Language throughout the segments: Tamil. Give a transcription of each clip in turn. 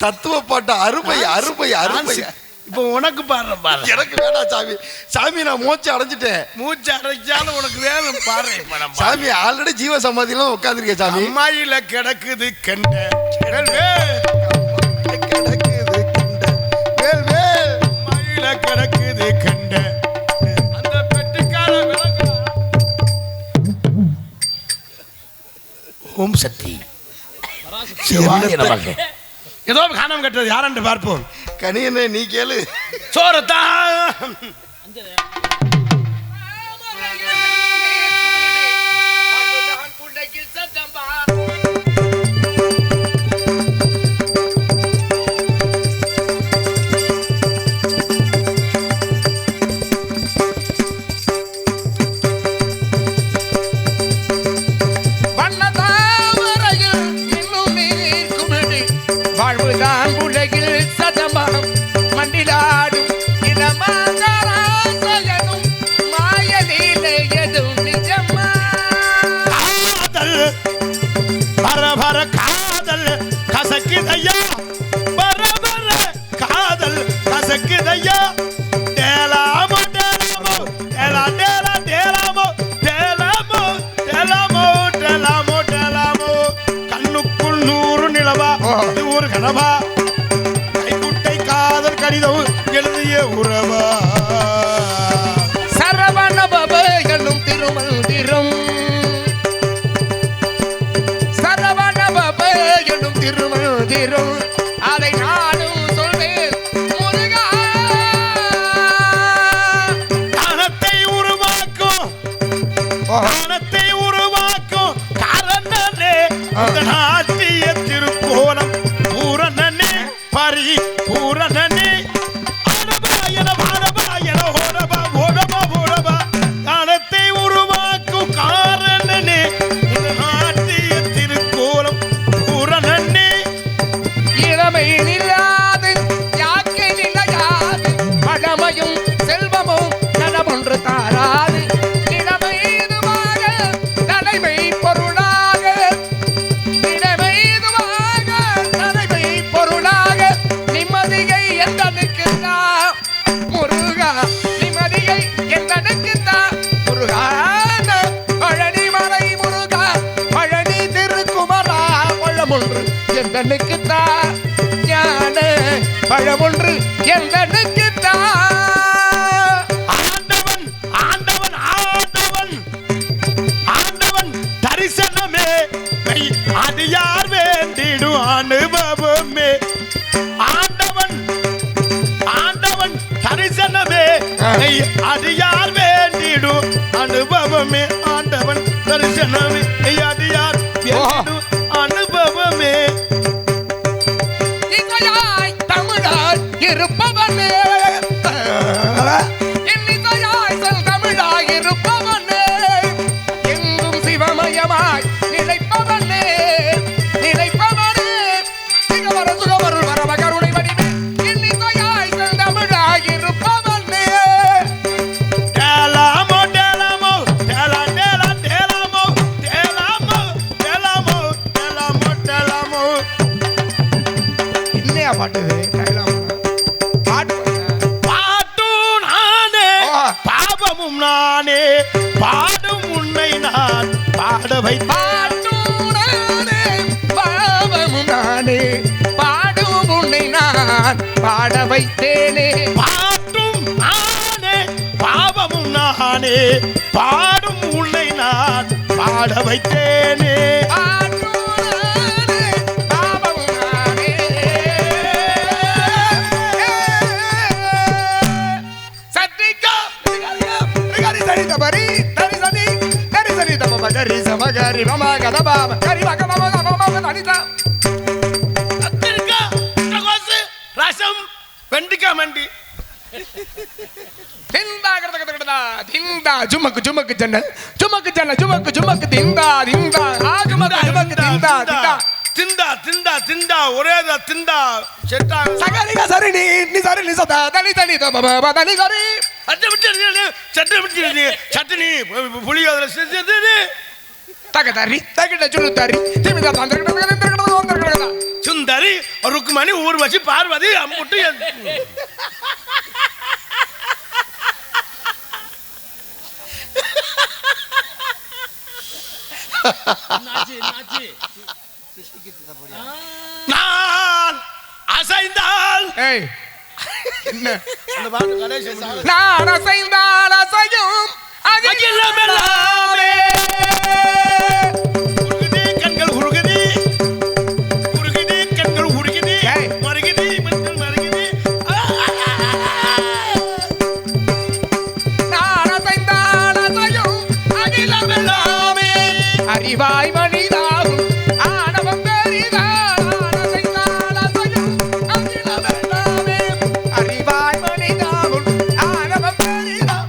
தத்துவ பாட்டு அருமை அருமை அருமை. இப்போ உனக்கு பாடுற பாரு. எனக்கு வேணாம் சாமி. சாமி நான் மூச்சு அடைஞ்சிட்டேன். மூச்சு அடைச்சாலும் உனக்கு வேணும் பாரு. சாமி ஆல்ரெடி ஜீவ சமாதியில உட்காந்துருக்கேன் சாமி. அம்மாயில கிடக்குது கண்ட கிடக்குது கண்ட வேல் வேல் அம்மாயில கிடக்குது கண்ட அந்த பெட்டுக்கார விளக்கு. ஓம் சக்தி சிவாய நமக. ஏதோ காணாம கட்டுறது யாரென்று பார்ப்போம். கனியனே நீ கேளு. சோரத்தான் கண்ணுக்குள் 100 நிலவா ஒரு கனவா கைக்குட்டை காதல் கடிதம் எழுதிய உறவா சரவண பவ என்னும் திருமந்திரம் சரவண பவ என்னும் திருமந்திரம் அதை நானும் சொல்வேன் முருகா. தானத்தை உருவாக்கும் காரணனே நாட்டிய திருக்கோலம் பூரணனே பரி பூரணனே அனபாயன பாரபாயன ஓடபா ஓடபா ஓடபா. தானத்தை உருவாக்கும் காரணனே நாட்டிய திருக்கோலம் பூரணனே. இளமை நில்லாது யாக்கை நிலையாது பழமையும் செல்வமும் நலமொன்று தாராது இளமை இதுவாக தலைமை பொருளாக இளமை இதுவாக தலைமை பொருளாக நிம்மதியை எந்தனுக்கு தான் முருகா நிம்மதியை எந்தனுக்கு தான் முருகா. பழனி மலை முருகா பழனி திருக்குமரா பழமொன்று எந்தனுக்கு தான் ஞான பழமொன்று எந்தனுக்கு தான். ஆண்டவன் ஆண்டவன் ஆண்டவன் ஆண்டவன் தரிசனமே அடியார் வேண்டிடும் அனுபவமே. ஆண்டவன் ஆண்டவன் தரிசனமே அடியார் வேண்டிடும் அனுபவமே. ஆண்டவன் தரிசனமே அடியார் வேண்டிடும் அனுபவமே. இசையாய் தமிழாய் இருப்பவனே இன்னிசையாய் செல் தமிழாய் இருப்பவனே எங்கும் சிவமயமாய் நிலைப்பவனே நிலைப்பவனே சிகவர சுகவருள் வரவ கருணை வடிவே இன்னிசையாய் செல் தமிழாய் இருப்பவனே. டேலாமோ டேலாமோ டேலா டேலா டேலாமோ டேலாமோ டேலாமோ டேலாமோ டேலாமோ. என்னையா பாட்டு பாட்டு பாட்டும் நானே பாவமும் நானே பாடும் உன்னை நான் பாட வைத்தேன். பாடுனானே பாவமும் நானே பாடும் உன்னை நான் பாட வைத்தேனே. பாட்டும் நானே பாவமும் நானே பாடும் உன்னை நான் பாட வைத்தேனே. பாடுனானே பாவமும் நானே. சத்திகா ரிகரி சரி தபரி தரி சனி தரி சனி தப கரி சமகரி மம கதபா கரி மக மம மம தனிதா. கத்திரிக்காய் முட்டைகோசு ரசம் வெண்டிக்காய் மண்டி திண்டா கடதா திண்டா ஜுமக்கு ஜுமக்கு ஜன்னல் ஜுமக்கு ஜன்னல் ஜுமக்கு ஜுமக்கு திண்டா திண்டா ஆ ஜுமக்கு ஜுமக்கு திண்டா திண்டா திண்டா திண்டா திண்டா ஒரே திண்டா செட்டா சகரிக சரி நீ சரி நீ சதா தனி தனி தப தனி சரி அட்ட விட்டு சட்டை சட்டனி புளியோதரை செஞ்சது தகதரி தகிட சுளுத்தரி திமிதா தந்திரகட சுந்த சுந்தரி ருக்குமணி ஊர்வசி பார்வதி அம்புட்டு நான் அசைந்தால் என்ன அந்த பாட்டு கடைசி நான் அசைந்தால் அசையும் அகிலமெல்லாமே உருகுதி கண்கள் உருகுதி உருகுதி கண்கள் உருகுதி மருகுதி மண்கள் மருகுதி நான் அசைந்தால் அசையும் அகிலமெல்லாமே அறிவாய் மனிதாகும் ஆணவம் பெரிதால் நான் அசைந்தால் அசையும் அகிலமெல்லாமே அறிவாய் மனிதாகும் ஆணவம் பெரிதால்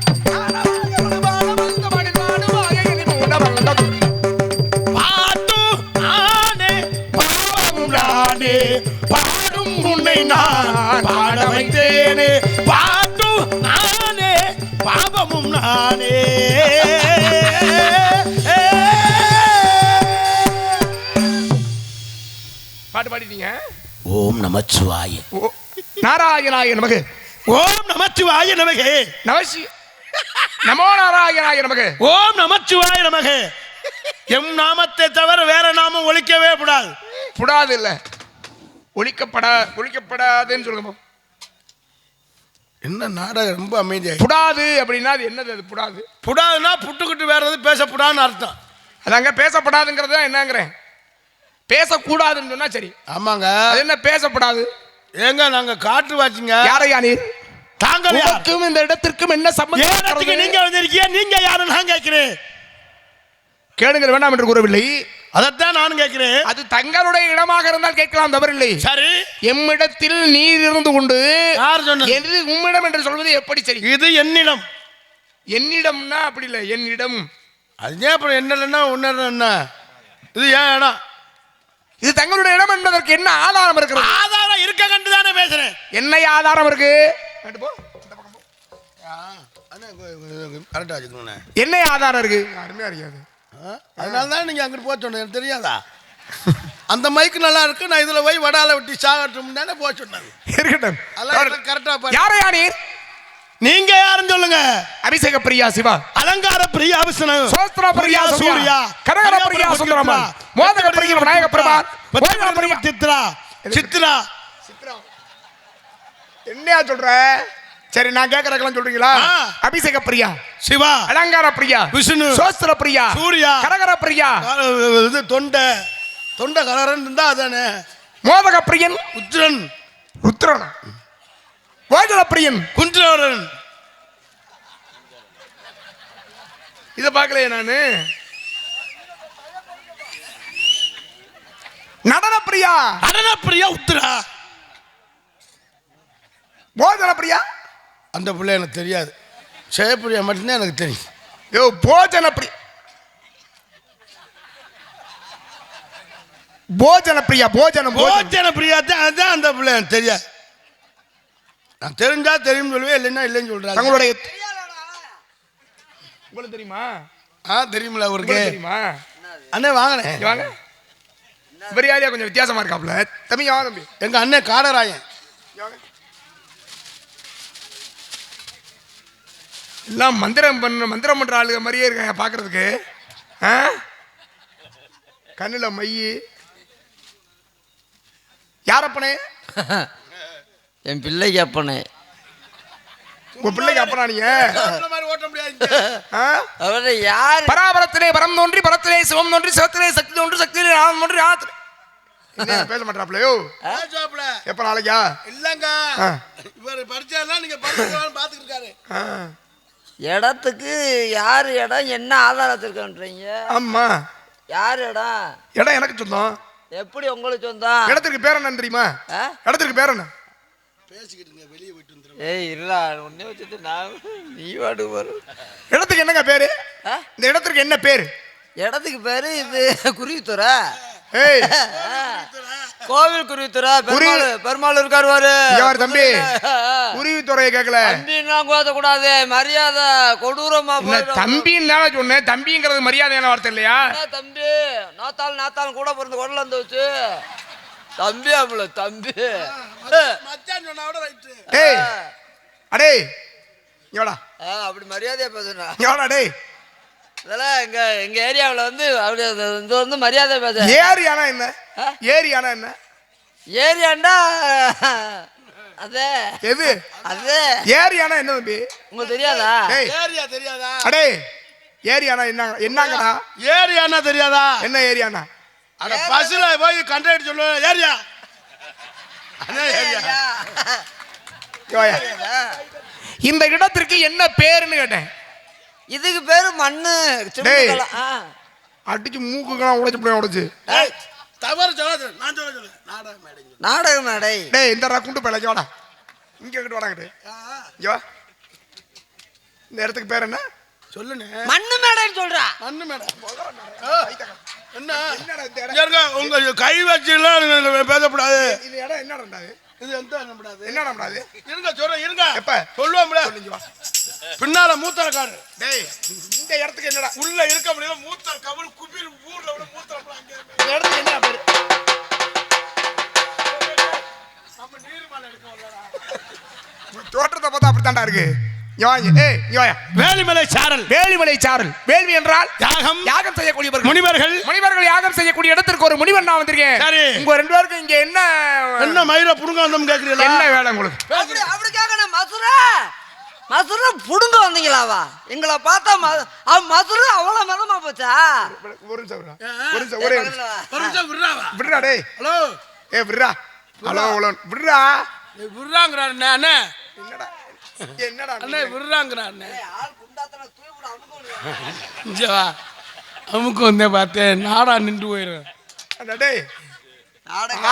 பாடும் உன்னை நான் பாட வைத்தேனே பாட்டும் நானே பாவமும் நானே பாட்டு பாடிட்டீங்க. ஓம் நமச்சிவாய நாராயணாய நமக ஓம் நமச்சிவாய நமக நமசி நமோ நாராயணாய நமக ஓம் நமச்சிவாய நமக எம் நாமத்தை தவிர வேற நாமம் ஒலிக்கவே கூடாது. புடாது இல்ல ஒழிக்கப்படாதுன்னு சொல்லுங்க. என்ன நாடகம் ரொம்ப அமைதியா புடாது அப்படின்னா அது என்னது? அது புடாது புடாதுன்னா புட்டுக்கிட்டு வேற எது பேசப்படான்னு அர்த்தம். அதாங்க பேசப்படாதுங்கிறது தான் என்னங்கிறேன். பேசக்கூடாதுன்னு சொன்னா சரி. ஆமாங்க. அது என்ன பேசப்படாது? ஏங்க நாங்க காட்டு வாச்சிங்க. யாரையா நீர்? தாங்களுக்கும் இந்த இடத்திற்கும் என்ன சம்பந்தம்? நீங்க வந்திருக்கீங்க. நீங்க யாரு நான் கேட்கிறேன். கேளுங்கள் வேண்டாம் என்று கூறவில்லை. அதைத்தான் நானும் கேட்கிறேன். அது தங்களுடைய இடமாக இருந்தால் கேட்கலாம், தவறில்லை. சரி, எம்மிடத்தில் நீர் இருந்து கொண்டு யார் சொன்னது? எது உம்மிடம் என்று சொல்வது எப்படி சரி? இது என்னிடம். என்னிடம்னா அப்படி இல்லை, என்னிடம். அதுதான் அப்புறம் என்ன ஒன்னு என்ன இது ஏன் இடம்? இது தங்களுடைய இடம் என்பதற்கு என்ன ஆதாரம் இருக்கிறது? ஆதாரம் இருக்க கண்டுதானே பேசுறேன். என்ன ஆதாரம் இருக்கு? கரெக்டா வச்சுக்கணும். என்ன ஆதாரம் இருக்கு? அருமையா இருக்காது. அதனாலதான் நீங்க அங்கிட்டு போக சொன்னது எனக்கு தெரியாதா? அந்த மைக்கு நல்லா இருக்கு, நான் இதுல போய் வடால விட்டு சாகட்டும் தானே போக சொன்னது. இருக்கட்டும், அதெல்லாம் கரெக்டா பாரு. யாரையா நீர்? நீங்க யாருன்னு சொல்லுங்க. அபிஷேக பிரியா சிவா, அலங்கார பிரியா விஷ்ணு, சோஸ்திர பிரியா சூர்யா, கரகர பிரியா சுந்தரமன், மோதக பிரியா விநாயக பிரபா, மோதக பிரியா சித்ரா சித்ரா சித்ரா. என்னையா சொல்ற? சரி, நான் கேட்கறதுக்கெல்லாம் சொல்றீங்களா? அபிஷேக பிரியா சிவா, அலங்கார பிரியா விஷ்ணு, சோஸ்திர பிரியா சூர்யா, கரகர பிரியா, இது தொண்டை கலரன் இருந்தா அதானே. மோதக பிரியன் உத்ரன், ருத்ரன், மோதக பிரியன் குன்றவரன். இத பார்க்கலையே நானு. நடன பிரியா, நடன பிரியா உத்ரா, போஜன பிரியா அந்த பிள்ளை எனக்கு தெரியாது. ஜெயப்பிரியா மட்டும்தான் எனக்கு தெரியும். யோ, போஜன பிரியா, போஜன பிரியா, போஜன பிரியா தான் அந்த பிள்ளை எனக்கு தெரியாது. நான் தெரிஞ்சா தெரியும் சொல்லுவேன், இல்லைன்னா இல்லைன்னு சொல்றாங்க. தங்களுடைய உங்களுக்கு தெரியுமா? தெரியுமில்ல அவருக்கு. தெரியுமா? அண்ணே வாங்கினேன், வாங்க. பெரியாரியா கொஞ்சம் வித்தியாசமா இருக்காப்ல. தம்பி வா தம்பி. எங்க அண்ணன் காடராயன். எல்லாம் மந்திரம் பண்ற ஆளுக மாதிரியே இருக்காங்க பாக்குறதுக்கு. கண்ணுல மையி. யாரப்பனே? என் பிள்ளைக்கு அப்பனே. உங்க பிள்ளைக்கு அப்பனா நீங்க? அவரை யார்? பராபரத்திலே பரம் தோன்றி, பரத்திலே சிவம் தோன்றி, சிவத்திலே சக்தி தோன்றி, சக்தியிலே ஆனந்தம் தோன்றி, ஆனந்தம். பேச மாட்டாப்லையோ? எப்ப நாளைக்கா? இல்லங்க, இவர் படிச்சாலாம் நீங்க பாத்துக்கிட்டு இருக்காரு. இடத்துக்கு யார் இடம், என்ன ஆதாரத்திற்குன்றீங்க? ஆமா, யார் இடம்? இடம் எனக்கு சொந்தம். எப்படி உங்களுக்கு சொந்தம்? இடத்துக்கு பேர் என்ன தெரியுமா? இடத்துக்கு பேர் என்ன? பேசிக்கிட்டு வெளியே போயிட்டு வந்துடும். ஏய் இல்ல, ஒன்னே வச்சுட்டு நான் நீ வாடு வரும். இடத்துக்கு என்னங்க பேரு? இந்த இடத்துக்கு என்ன பேரு? இடத்துக்கு பேரு இது குருவித்துறை. ஏய், கோவில் குருவித்துறை. பெருமாள் இருக்காரு பாரு. யார் தம்பி? குருவித்துறையை கேட்கல. தம்பின்னா கோத கூடாது, மரியாதை கொடூரமா போயிடும். தம்பின்னு சொன்னேன். தம்பிங்கிறது மரியாதையான வார்த்தை இல்லையா? தம்பி நாத்தாள் கூட பிறந்த குடல வந்து வச்சு தம்பி அவள தம்பி மச்சான் சொன்னா கூட ரைட்டு. டேய் அடே எவ்வளோ அப்படி மரியாதையா பேசுறா எவ்வளோ டேய் இதெல்லாம் எங்க ஏரியாவில் வந்து அப்படி இது வந்து மரியாதை பேச ஏரியானா என்ன ஏரியானா என்ன ஏரியாண்டா அதே எது அதே ஏரியானா என்ன தம்பி உங்களுக்கு தெரியாதா டேய் ஏரியா தெரியாதா? அடே ஏரியானா என்ன என்னங்கடா ஏரியானா தெரியாதா? என்ன ஏரியானா அட பஸ்ல போய் கண்டக்டர் சொல்லுவேன் ஏரியா. அதான் ஏரியா. யோயா. இந்த இடத்திற்கு என்ன பேருன்னு கேட்டேன். இதுக்கு பேரு மண்ணு சிமெண்ட். அடிச்சு மூக்குக்கெல்லாம் உடைச்சு போய் உடைச்சு ஏய், தவறு சொல்லாத. நான் சொல்ல சொல்லு. நாடக மேடை. நாடக மேடை. டேய் இந்த குண்டு பேல வாடா இங்க கிட்ட வாடாங்கட்டு யோ இந்த இடத்துக்கு பேர் என்ன சொல்லுனே. மண்ணு மேடைன்னு சொல்றா. மண்ணு மேடை. என்ன என்னடா இந்த இங்க இருங்க, உங்க கை வச்சுலாம் பேசக்கூடாது. இது இடம் என்னடா இது எந்த நம்படாது? என்னடா பண்ணாது இருங்க சொல்றேன் இருங்க. எப்ப சொல்லுவோம்ல. சொல்லுங்க வா பின்னால மூத்தரக்காரு. டேய் இந்த இடத்துக்கு என்னடா உள்ள இருக்க முடியல மூத்தர் கபல் குபிர் ஊர்ல விட மூத்தர் அங்க இந்த இடத்துக்கு என்ன பேரு நம்ம நீர்மலை எடுக்க வரலடா. தோற்றத்தை பார்த்தா அப்படித்தான்டா இருக்கு வேலிமலை சாரல். வேலிமலை சாரல். வேள்வி என்றால் யாகம். யாகம் செய்யக்கூடியவர்கள் முனிவர்கள். முனிவர்கள் யாகம் செய்யக்கூடிய இடத்திற்கு ஒரு முனிவன் நான் வந்திருக்கேன். சரி. உங்க ரெண்டு பேருக்கு இங்க என்ன என்ன மயிர புடுங்க வந்தோம் கேக்குறீங்களா? என்ன வேலை உங்களுக்கு? அப்படி கேட்கணும். மதுரை புடுங்க வந்தீங்களாவா? எங்களை பார்த்தா மதுரை அவ்வளவு மதமா போச்சா? ஒரு நிமிஷம் விடுறா. ஒரு நிமிஷம் ஒரே ஒரு நிமிஷம் விடுறாவா? விடுறா டேய். ஹலோ விடுறா. ஹலோ விடுறா. விடுறாங்கறான் அண்ணே. என்னடா என்னடா அண்ணே விடுறாங்கறான் அண்ணே. ஆள் குண்டாத்தன தூக்குடா அமுக்கு. இங்க வா. அமுக்கு வந்தே பார்த்தேன் நாடா நின்று போயிரும். அட டேய்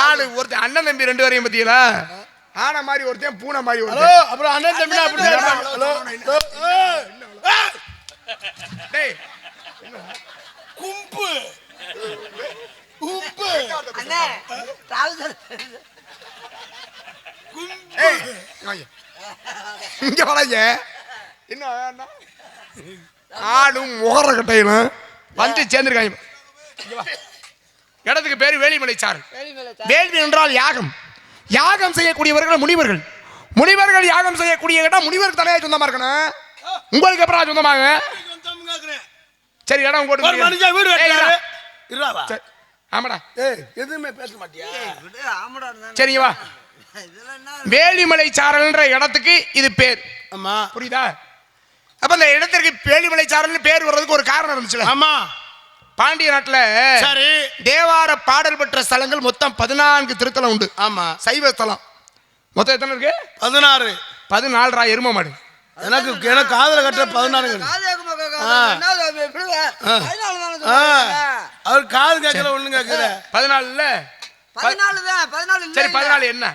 ஆளு ஒருத்தன் அண்ணன் தம்பி ரெண்டு பேரையும் பத்தியலா ஆன மாதிரி ஒருத்தன் பூனை மாதிரி ஹலோ ஒருத்தன். அப்புறம் அண்ணன் தம்பி அப்படி தான் இருப்பாங்க. ஹலோ டேய் கும்பு கும்பு அண்ணே ராவுதர் கும்பு. ஏய் வாங்க இங்க வராங்க என்ன ஆளும் முகர கட்டையிலும் வந்து சேர்ந்துருக்காங்க. இடத்துக்கு பேரு வேலிமலை சாரல். வேள்வி என்றால் யாகம். யாகம் செய்யக்கூடியவர்கள் முனிவர்கள். முனிவர்கள் யாகம் செய்யக்கூடிய இடம் முனிவருக்கு தலையா சொந்தமா இருக்கணும். உங்களுக்கு அப்புறம் சொந்தமாக சரி இடம் ஒரு போட்டு மனுஷன் வீடு கட்டுறாரு. இருவா. ஆமாடா ஏய் எதுவுமே பேச மாட்டியா? விடு ஆமடா இருந்தா. சரிங்க வா. இதெல்லாம் என்ன? வேலிமலை சாரல்ன்ற இடத்துக்கு இது பேர். ஆமா புரியுதா? அப்ப இந்த இடத்திற்கு வேலிமலை சாரல்னு பேர் வர்றதுக்கு ஒரு காரணம் இருந்துச்சுல. ஆமா. பாண்டிய நாட்டுல சரி. தேவார பாடல் பெற்ற ஸ்தலங்கள் மொத்தம் 14 திருத்தலம் உண்டு. ஆமா. சைவ ஸ்தலம் மொத்தம் எத்தனை இருக்கு? 16. 14 எரும மாடு. எனக்கு காதல கட்ட 16. காதேக்குமா என்ன இப்படி 14 தான சொல்றாங்க. அவர் காது கேட்கல ஒண்ணு கேட்கல. 14 இல்ல 14 தான் 14 இல்ல. சரி 14 என்ன?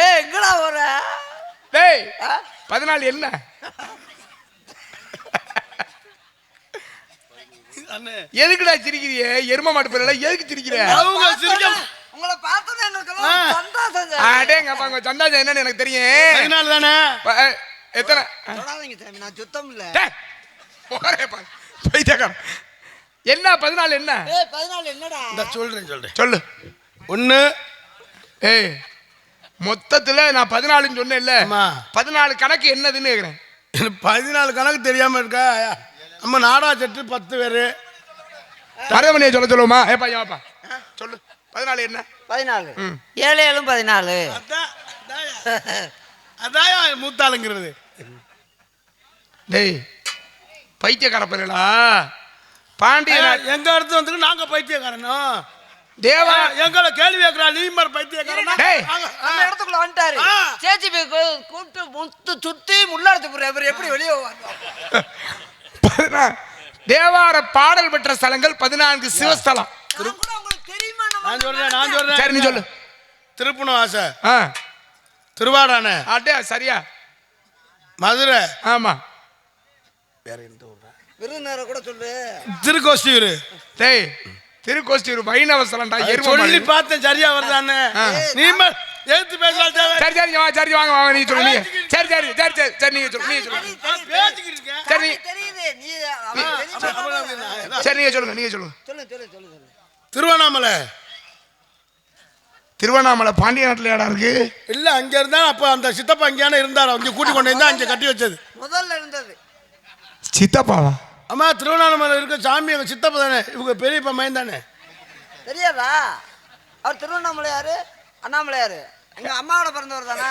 ஏய் எங்கடா வர? டேய் 14 என்ன? அண்ணே எதுக்குடா சிரிக்கிறீங்க? எரும மாடு பேர்ல எதுக்கு சிரிக்கிற? அவங்க சிரிக்க உங்களை பார்த்தா எங்களுக்கெல்லாம் சந்தோஷம். அடேங்க அவங்க சந்தாஜம் என்னன்னு எனக்கு தெரியும். 14 தானே. எத்தனை? தொடாதீங்க சாமி, நான் சுத்தம் இல்ல. டேய் போறே பா. போய்டா. என்ன 14 என்ன? ஏய் 14 என்னடா? இந்த சொல்றேன் சொல்லு. 1. ஏய் மொத்தத்துல நான் 14 சொன்னேன்ல. ஆமா. 14 கணக்கு என்னதுன்னு கேக்குறேன். 14 கணக்கு தெரியாம இருக்கா? நம்ம நாடா செட்டு 10 பேரு. தரவனைய சொல்லுமா? ஏப்பா ஏப்பா சொல்லு. 14 என்ன? 14 7 7 14. அதான் மூத்தாளுங்கிறது. டேய் பைத்தியக்கார பிள்ளைகளா பாண்டிய எங்க இடத்து வந்துட்டு நாங்க பைத்தியக்காரனும். தேவா எங்களை கேள்வி கேட்கிறா நீ மாதிரி பைத்தியக்காரனா? டேய் நம்ம இடத்துக்குள்ள வந்துட்டாரு. சேச்சி போய் கூப்பிட்டு முத்து சுத்தி முள்ளடிச்சு போற இவர் எப்படி வெளியே வருவாங்க? தேவார பாடல் பெற்ற ஸ்தலங்கள் 14 சிவஸ்தலம். உங்களுக்கு தெரியுமா? நான் சொல்றேன். சரி நீ சொல்லு. திருப்பணம் ஆசை. திருவாடானே. அடே சரியா. மதுரை. ஆமா. வேற எந்த ஊர்? விருதுநகரை கூட சொல்லு. திருக்கோஷ்டியூர். டேய் திருக்கோஷ்டியூர் வைணவ ஸ்தலம்டா. சொல்லி பார்த்தேன் சரியா வருதானே. எடுத்து பேசலாம் தேவை. சரி சரி சரி வாங்க வாங்க நீங்க சொல்லுங்க நீங்க. சரி சரி சரி சரி சரி நீங்க சொல்லுங்க நீங்க சொல்லுங்க பேசிக்கிட்டு இருக்கேன். சரி தெரியுது நீ சரி நீங்க சொல்லுங்க நீங்க சொல்லுங்க. சொல்லு திருவண்ணாமலை திருவண்ணாமலை பாண்டிய நாட்டுல இடம் இருக்கு. இல்ல அங்க இருந்தா அப்ப அந்த சித்தப்பா அங்கேயான இருந்தாரு, அங்க கூட்டி கொண்டு இருந்தா அங்க கட்டி வச்சது. முதல்ல இருந்தது சித்தப்பாவா? அம்மா திருவண்ணாமலை இருக்க சாமி எங்க சித்தப்பா தானே, இவங்க பெரியப்பா மயன் தானே. தெரியாதா? அவர் திருவண்ணாமலையாரு அண்ணாமலையாரு எங்க அம்மாவோட பிறந்தவர் தானே.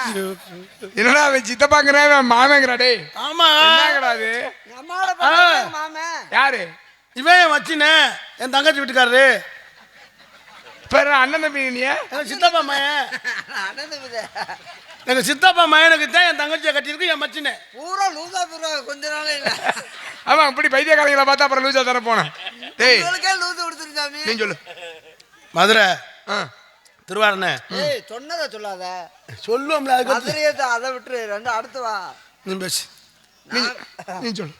என்னடா அவன் சித்தப்பாங்கிறேன் மாமேங்கிறா டேய். ஆமா என்னங்கடா அது? எங்க அம்மாவோட பிறந்தவர் மாமே. யாரு? இவன் வச்சினே என் தங்கச்சி வீட்டுக்காரரு, பேர் அண்ணன் தம்பி நீ? எங்க சித்தப்பா மயன். அண்ணன் தம்பி எங்க சித்தப்பா மயனுக்கு தான் என் தங்கச்சியை கட்டியிருக்கு என் மச்சினே. பூரா லூசா பூரா கொஞ்ச நாள் இல்ல. ஆமா இப்படி பைத்தியக்காரங்களை பார்த்தா அப்புறம் லூசா தர போனேன். டேய் உங்களுக்கே லூசு கொடுத்துருச்சாமி. நீ சொல்லு. மதுரை திருவாரணை. ஏய் சொன்னதை சொல்லாத. சொல்லுவோம்ல அதுக்கு அடுத்து. மதுரையை அதை விட்டுரு, ரெண்டு அடுத்து வா. நீ பேசு. நீ சொல்லு.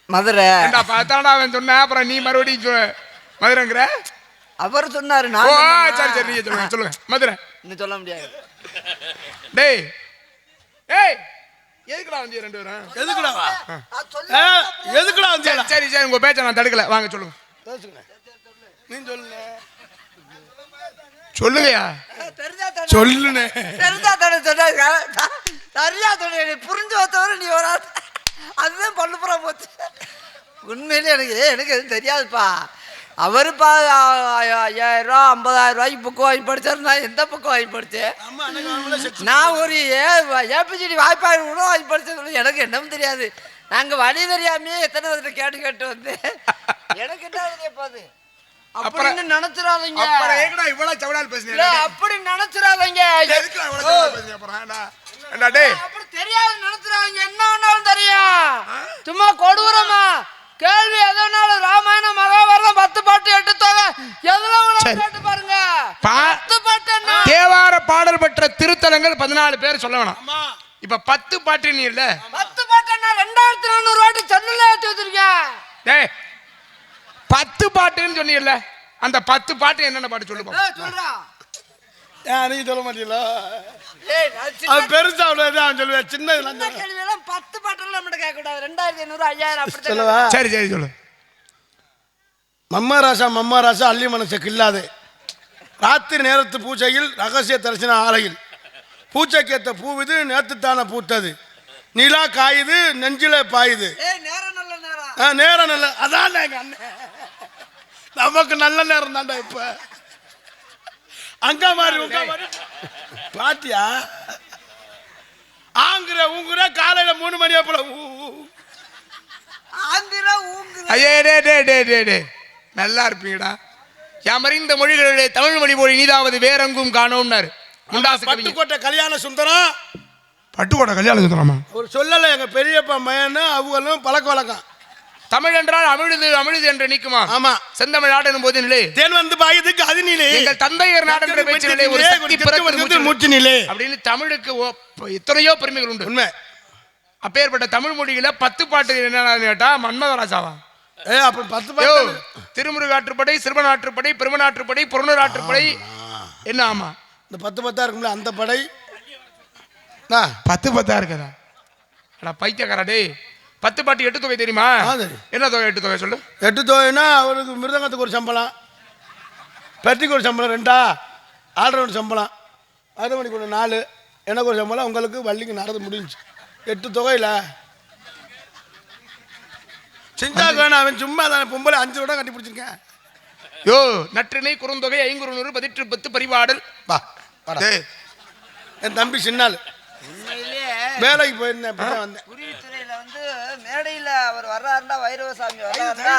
மதுரை ஏண்டா பார்த்தாடா அவன் சொன்ன அப்புறம் நீ மறுபடியும் சொல்லு. மதுரைங்கிற? அவர் சொன்னாரு ஓ நான் சொன்னேனா? சரி சரி நீங்க சொல்லுங்க சொல்லுங்க. மதுரை. இன்னும் சொல்ல முடியாது. டேய் ஏய் எதுக்குடா வந்து ரெண்டு பேரும்? எதுக்குடா வா? நான் சொல்ல எதுக்குடா வந்து சரி சரி சரி உங்க பேச்ச நான் தடுக்கல. வாங்க சொல்லுங்க. நீ சொல்லு. சொல்லுங்கயா. தெரிஞ்சா சொல்லுனே. தெரிஞ்சா தானே சொன்னா சரியா சொன்ன. புரிஞ்சு வந்தவரை நீ ஒரு ஆள். அதுதான் பல்லுப்புறம் போச்சு. உண்மையிலே எனக்கு எதுவும் தெரியாதுப்பா. அவருப்பா 5000 ரூபா 50,000 ரூபாய்க்கு புக்கு வாங்கி படித்தார். நான் எந்த புக்கு வாங்கி படித்தேன்? நான் ஒரு ஏபிசிடி வாய்ப்பாக கூட வாங்கி படித்தது. எனக்கு என்னவும் தெரியாது. நாங்கள் வழி தெரியாமே எத்தனை விதத்தை கேட்டு கேட்டு வந்து எனக்கு என்ன தெரியாது அப்படின்னு நினைச்சிடாதீங்க. அப்புறம் ஏங்கடா இவ்வளவு சவடால் பேசுனீங்க? அப்படி நினைச்சிடாதீங்க. எதுக்குடா இவ்வளவு சவடால் பேசுனீங்க அப்புறம்? ஏண்டா டேய் அப்படி தெரியாது நினைச்சிடாதீங்க. என்ன வேணாலும் தெரியும். சும்மா கொடூரமா கேள்வி எதனாலும் ராமாயணம் மகாபாரதம் 10 பாட்டு 8 தொகை எதுல கேட்டு பாருங்க. 10 பாட்டு என்ன? தேவார பாடல் பெற்ற திருத்தலங்கள் 14 பேர் சொல்ல வேணாம். இப்ப 10 பாட்டு நீ இல்ல 10 பாட்டு என்ன 2400 வாட்டி சென்னையில ஏற்றி வச்சிருக்கேன். டேய் 10 பாட்டுன்னு சொன்னீங்கல்ல, அந்த 10 பாட்டு என்னென்ன பாட்டு சொல்லு பாப்போம். சொல்றா. நீ சொல்ல மாட்டீங்களா? ஏய் அது பெருசா உள்ளது அவன் சொல்லுவேன். சின்ன கேள்வி எல்லாம் 10 பாட்டெல்லாம் நம்மகிட்ட கேட்க கூடாது. 2500 5000 அப்படி சொல்லவா? சரி சரி சொல்லு. மம்மா ராசா அள்ளி மனசை கில்லாது ராத்திரி நேரத்து பூஜையில் ரகசிய தரிசன ஆலையில் பூச்சைக்கேத்த பூவிது நேத்து தானே பூத்தது நிலா காயுது நெஞ்சில பாயுது. ஏய் நேரம் நல்ல நேரம். நேரம் நல்ல அதான் எங்க அண்ணன். நமக்கு நல்ல நேரம் தாண்டா இப்ப. அங்க மாதிரி உங்க மாதிரி பாத்தியா? ஆங்குற ஊங்குற காலையில 3 மணி போல ஆந்திர ஊங்குற. ஐயே டே டே டே டே டே நல்லா இருப்பீங்கடா. யாமறிந்த மொழிகளிலே தமிழ் மொழி மொழி நீதாவது வேறெங்கும் காணோம்னாரு முண்டாசு கவிஞர். பட்டுக்கோட்டை கல்யாண சுந்தரம். பட்டுக்கோட்டை கல்யாண சுந்தரமா? ஒரு சொல்லல எங்க பெரியப்பா மயன்னு அவங்களும் பழக்க வழக்கம். தமிழ் என்றால் அமிழ்து அமிழ்து என்று நீக்குமா? ஆமா. செந்தமிழ் நாடு போது நிலை தேன் வந்து பாயுதுக்கு அது நிலை. எங்கள் தந்தையர் நாடு என்ற பேச்சு நிலை ஒரு சக்தி பிறகு மூச்சு நிலை அப்படின்னு தமிழுக்கு எத்தனையோ பெருமைகள் உண்டு. உண்மை. அப்பேற்பட்ட தமிழ் மொழியில 10 பாட்டு என்னன்னு கேட்டா மன்மதராஜாவா? அப்ப 10 பாட்டு. திருமுருகாற்றுப்படை, சிறுவனாற்றுப்படை, பெருமனாற்றுப்படை, புறநூறாற்றுப்படை என்ன? ஆமா இந்த 10 இருக்கும்ல அந்த படை 10 இருக்குதா? அடா பைத்தியக்காரா டேய். 10 பாட்டு 8 தொகை தெரியுமா? என்ன தொகை? 8 தொகை சொல்லு. 8 தொகைனா அவருக்கு மிருதங்கத்துக்கு ஒரு சம்பளம், பெட்டிக்கு ஒரு சம்பளம் 2, ஆல்ரவுண்ட் சம்பளம், அரைமணிக்கு ஒரு 4, எனக்கு ஒரு சம்பளம், உங்களுக்கு வள்ளிக்கு நடந்து முடிஞ்சு 8 தொகையில் செஞ்சாக்கு வேணா. அவன் சும்மா தானே பொம்பளை 5 விட கட்டி பிடிச்சிருக்கேன். யோ நற்றினை குறுந்தொகை 500 பதிற்று 10 பரிபாடல். வா என் தம்பி சின்னால் வேலைக்கு போயிருந்தேன் வந்தேன். குருவித்துறையில வந்து மேடையில அவர் வர்றாருன்னா வைரவசாமி வர்றாருன்னா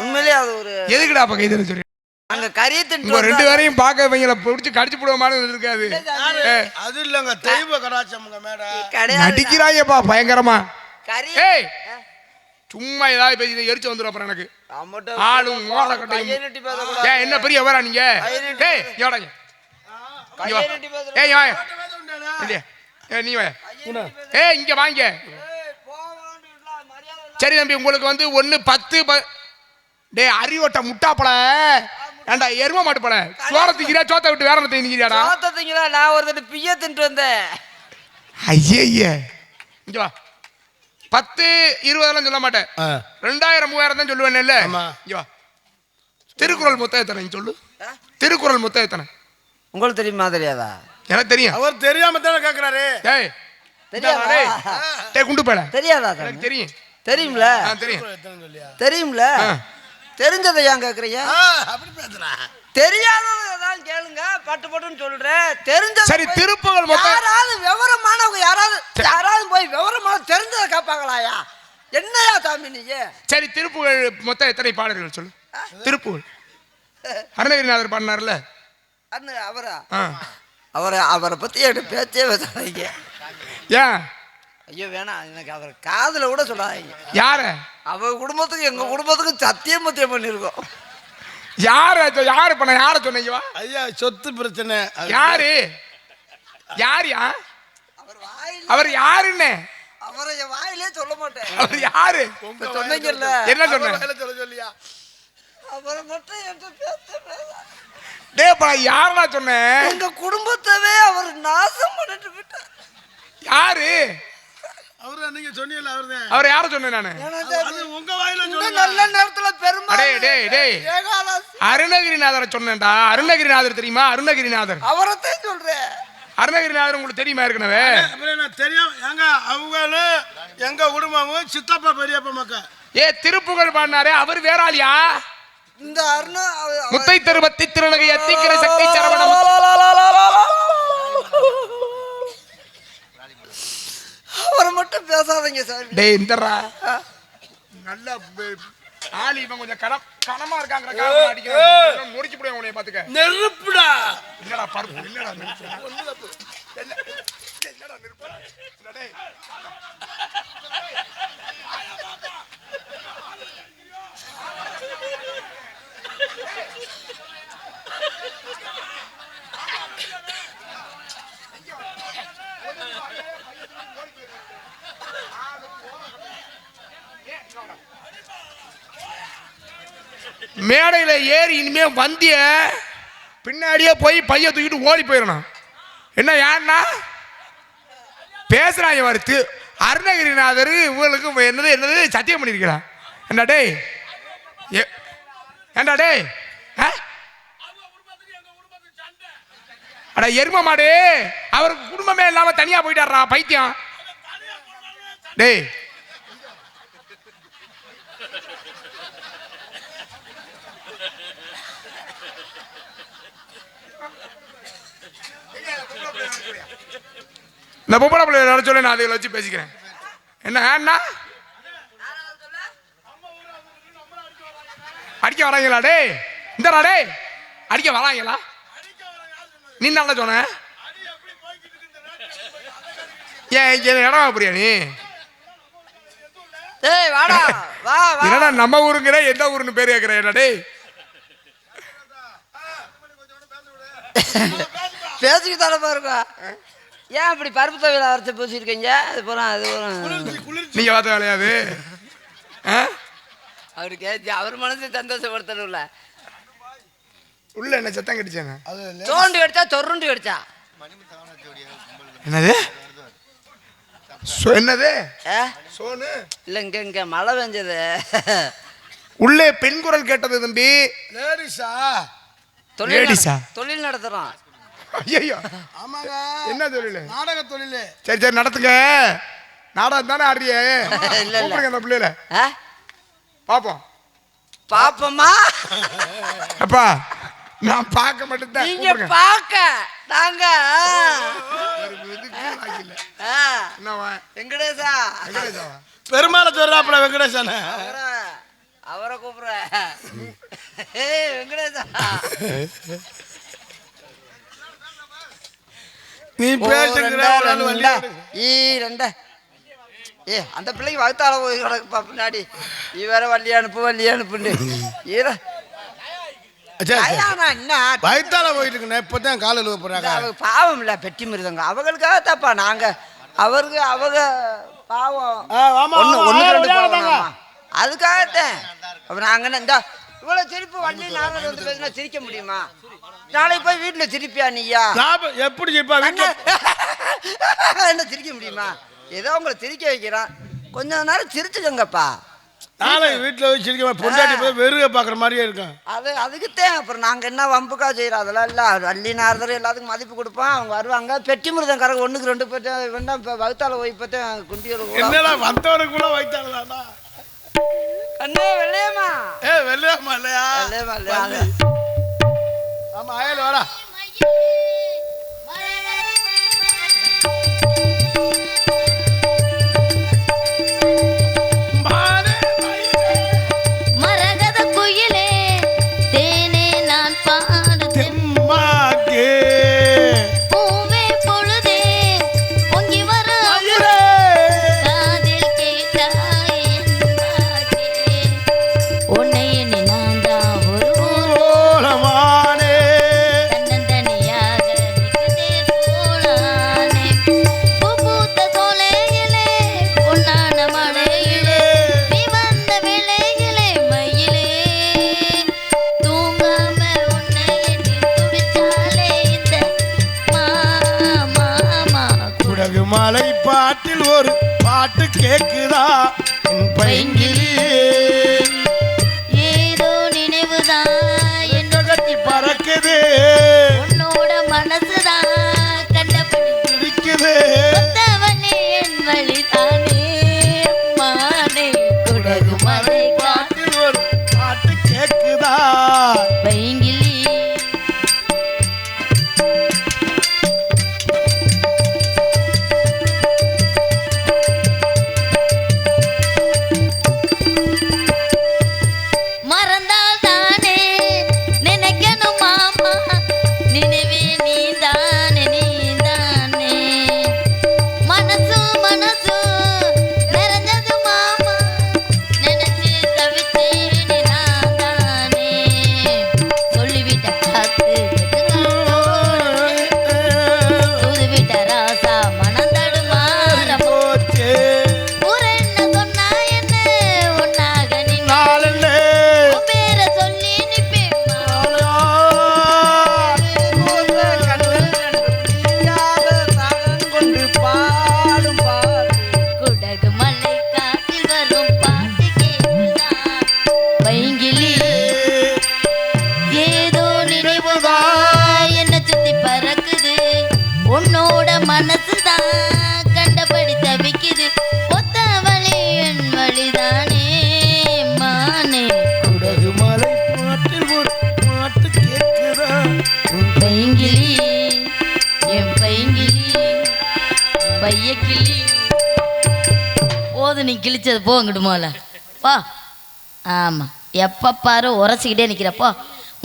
உண்மையிலே அது ஒரு எதுக்குடா அப்ப கைது சொல்லி அங்க கறி தின்னு உங்க 2 பேரையும் பார்க்க இவங்கள பிடிச்சி கடிச்சு போடுவோமானு இருக்காது. அது இல்லங்க தெய்வ கடாச்சம்ங்க மேடை நடிக்கிறாயப்பா பயங்கரமா. கறி ஏய் சும்மா ஏதாவது பேசி எரிச்சு வந்துடும் அப்புறம் எனக்கு. ஆளும் மோத கட்டையும் ஏன் என்ன பெரிய வரா நீங்க? ஏய் யோடாங்க ஏய் வாங்க இல்லையா? நீ வாங்க. ஏய் இங்க வாங்க. சரி தம்பி உங்களுக்கு வந்து 1 10 டே அறிவட்ட முட்டாப்பல ஏண்டா எரும மாட்டு போல சோரத்துக்கிறியா சோத்தை விட்டு வேற ஒருத்தன் நிக்கிறியாடா பார்த்தீங்களா நான் ஒரு பிய்ய தின்ட்டு வந்தேன். ஐயே இங்க வா 10 20 சொல்ல மாட்டேன் 2000 3000 தான் சொல்லுவேன் இல்ல இங்க வா திருக்குறள் மொத்தம் எத்தனை நீ சொல்லு திருக்குறள் மொத்தம் எத்தனை உங்களுக்கு தெரியுமா தெரியாதா? எனக்கு தெரியும் அவர் தெரியாம தானே கேக்குறாரு. ஏய் தெரியாதா? டேய் குண்டு போல தெரியாதா? எனக்கு தெரியும் தெரியும்ல தெரியும் தெரியும்ல தெரிஞ்சதை ஏன் கேக்குறீங்க? அப்படி பேசுறா. தெரியாததான் கேளுங்க பட்டு பட்டுன்னு சொல்றேன். தெரிஞ்சது சரி திருப்புகழ் மொத்தம் யாராவது விவரமானவங்க யாராவது போய் விவரமான தெரிஞ்சதை கேட்பாங்களாயா? என்னையா சாமி நீங்க? சரி திருப்புகழ் மொத்தம் எத்தனை பாடல்கள் சொல்லு திருப்புகழ் அருணகிரிநாதர் பாடினார்ல அவரை பத்தி என்கிட்ட பேச்சே பேசாதீங்க. ஏன் ஐயோ வேணாம் எனக்கு அவர் காதுல கூட சொல்லாதீங்க. யார அவர் குடும்பத்துக்கு எங்க குடும்பத்துக்கு சத்தியம் மத்தியம் பண்ணிருக்கோம். யாரு பண்ண யார சொன்னீங்க ஐயா சொத்து பிரச்சனை. யாரு யாரியா அவர் வாயில அவர் யாருன்னு அவரை என் வாயிலே சொல்ல மாட்டேன். அவர் யாரு சொன்னீங்கல்ல என்ன சொன்ன சொல்லியா அவரை மட்டும் என்கிட்ட பேச டேப்பா யாரா சொன்னேன் எங்க குடும்பத்தவே அவர் நாசம் பண்ணிட்டு விட்டார். யாரு அவர்தான் நீங்க சொன்னீங்கல்ல அவர்தான். அவர் யார சொன்னேன் நானு அது உங்க வாயில இந்த சொல்லுங்க. நல்ல நேரத்துல பெருமாள் டேய் டேய் டேய் அருணகிரிநாதரை சொன்னேன்டா அருணகிரிநாதர் தெரியுமா அருணகிரிநாதர் அவரைத்தான் சொல்றேன். அருணகிரிநாதர் உங்களுக்கு தெரியுமா ஏற்கனவே அப்புறம் என்ன தெரியும் எங்க அவங்களும் எங்க குடும்பமும் சித்தப்பா பெரியப்பா மக்கா. திருப்புகழ் பாடினாரே அவர் வேறாளியா இந்த அருணா முத்தை தருவத்தி திருநகை அத்திக்கிற சக்தி சரவணம் அவரை மட்டும் பேசாதீங்க சார். டேய் இந்தரா நல்ல ஆளி இவன் கொஞ்சம் கனமா இருக்காங்கற காரணம் அடிக்கிறேன் முடிச்சு போடுவேன் உன்னை பாத்துக்க நெருப்புடா இல்லடா பருப்பு இல்லடா நெருப்பு இல்லடா நெருப்பு டேய் மேடையில ஏறி இனிமே வந்திய பின்னாடியே போய் பைய தூக்கிட்டு ஓடி போயிடணும். என்ன யாருன்னா பேசுறாங்க வருத்து அருணகிரிநாதர் இவங்களுக்கு என்னது என்னது சத்தியம் பண்ணிருக்கிறா என்ன டேய் ஏண்டா டேய் அட எரும மாடு அவருக்கு குடும்பமே இல்லாம தனியா போயிட்டாரா பைத்தியம் டேய் இந்த பொம்பளை பிள்ளை வர சொல்ல நான் அதை வச்சு பேசிக்கிறேன். என்ன அண்ணா அடிக்க வராங்களா டே இந்தடா டே அடிக்க வராங்களா நீ நல்லா சொன்ன ஏன் இடம் புரியா நீ டேய் வாடா வா வா என்னடா நம்ம ஊருங்கிற எந்த ஊருன்னு பேர் கேட்கிறேன் என்ன டேய் பேசிக்கிட்டால பாருங்க. ஏன் அப்படி பருப்பு தொகையில் அரைச்சி பூசிருக்கீங்க? அது போகிறோம் அது போகிறோம் நீங்க பார்த்த வேலையாது அவரு கேட்டு அவர் மனசு சந்தோஷப்படுத்தணும்ல. உள்ள என்ன சத்தம் கடிச்சாங்க தோண்டி கடிச்சா சொருண்டு கடிச்சா என்னது என்னது சோனு இல்லை இங்க மழை பெஞ்சது உள்ளே பெண் குரல் கேட்டது தம்பி. லேடிஸா தொழில் நடத்துறோம். ஐயோ ஆமாங்க என்ன தொழில் நாடக தொழில். சரி சரி நடத்துங்க நாடகம் தானே ஆடுறியே இல்ல இல்ல அந்த பிள்ளைல பாப்போம் பாப்போமா அப்பா நான் பார்க்க மட்டும்தான் நீங்க பாக்க நாங்க வெங்கடேசா பெருமாளை சொல்றாப்புல வெங்கடேசன் அவரை கூப்பிடுற வெங்கடேசா நீ பேசுகிற அந்த பிள்ளைக்கு வகுத்தால போய் கிடக்குப்பா பின்னாடி நீ வேற வள்ளி அனுப்புன்னு வயிற்றால போயிட்டு இருக்குண்ணே இப்பதான் கால எழுவ போறாங்க. பாவம் இல்ல பெட்டி மிருதங்க அவங்களுக்காக தாப்பா நாங்க அவருக்கு அவங்க பாவம் ஒண்ணு அதுக்காகத்தான் அப்ப நாங்க இந்த இவ்வளவு சிரிப்பு வள்ளி நாரதர் வந்து பேசினா சிரிக்க முடியுமா? நாளைக்கு போய் வீட்டுல சிரிப்பியா நீயா? எப்படி சிரிப்பா வீட்டுல? என்ன சிரிக்க முடியுமா? ஏதோ உங்களை சிரிக்க வைக்கிறான், கொஞ்ச நேரம் சிரிச்சுக்கோங்கப்பா. நாளைக்கு வீட்டுல போய் சிரிக்க பொண்டாட்டி போய் வெறுக பாக்குற மாதிரியே இருக்கும். அதுக்குத்தான் அப்புறம் நாங்க என்ன வம்புக்கா செய்யறோம்? அதெல்லாம் இல்ல. வள்ளி நாரதர் எல்லாத்துக்கும் மதிப்பு கொடுப்போம். அவங்க வருவாங்க. பெட்டி மிருதம் கரகு 1க்கு 2 பட்டு வேண்டாம். இப்ப வகுத்தால போய் பார்த்தேன் குண்டியோட என்னடா வந்தவனுக்குள்ள வைத்தாங்களா? அண்ணே வெள்ளையம்மா. வெள்ளையம்மா இல்லையா? வெள்ளையம்மா இல்லையா? ஆமா ஆயல் வாடா. மரகத குயிலே தேனே நான் பாடு தெம்மாக்கே பூவே பொழுதே பொங்கி வர காதில் கேட்டாய் என்பாகே உன்னை எண்ணி நான் தான் ஒரு ஓலமானே தன்னந்தனியாக மிகுதேர் போனானே பூ பூத்த சோலையிலே பொன்னான மழையிலே நீ வந்த வேளையிலே மயிலே தூங்காம உன்னை எண்ணி துடிச்சாலே இந்த மாமா குடகு மலை பாட்டில் ஒரு பாட்டு கேக்குதா என் பைங்கிலி ஏதோ நினைவுதான் கட்டி பறக்குது உன்னோட மனசுதான் கண்டபடி பிடிக்குது கொத்தவனே என் வழிதானே மானே குடகு மலை பாட்டில் ஒரு பாட்டு கேக்குதா பைங்கிலி மறந்தால் தானே நினைக்கணும் மாமா நினைவே நீதானே நீதானே மனசு நிறைஞ்சது மாமா நினைச்சு தவிச்சேனே நான் தானே சொல்லிவிட்ட காத்து தூதுவிட்ட ராசா மனந்தடு மாற போச்சே ஊர் என்ன சொன்னா என்ன ஒன்னாக நின்று நாளே உன் பேரை சொல்லி நிப்பேம்மா கொண்டு பாடும் பாடு குடகு மலை காட்டில் வரும் பாட்டு கேக்குதா பைங்கிலி ஏதோ நினைவுதான் என்ன சுத்தி பறக்குது உன்னோட மனசுதான் கண்டபடி தவிக்குது ஒத்த வழி என் வழிதானே மானே குடகு மலை பாட்டில் ஒரு பாட்டு கேக்குதா பைங்கிலி என் பைங்கிலி பைய கிளி போது நீ கிழிச்சது போ அங்கிட்டு போல பா ஆமாம் எப்போ பாரு உரைச்சிக்கிட்டே நிற்கிறப்போ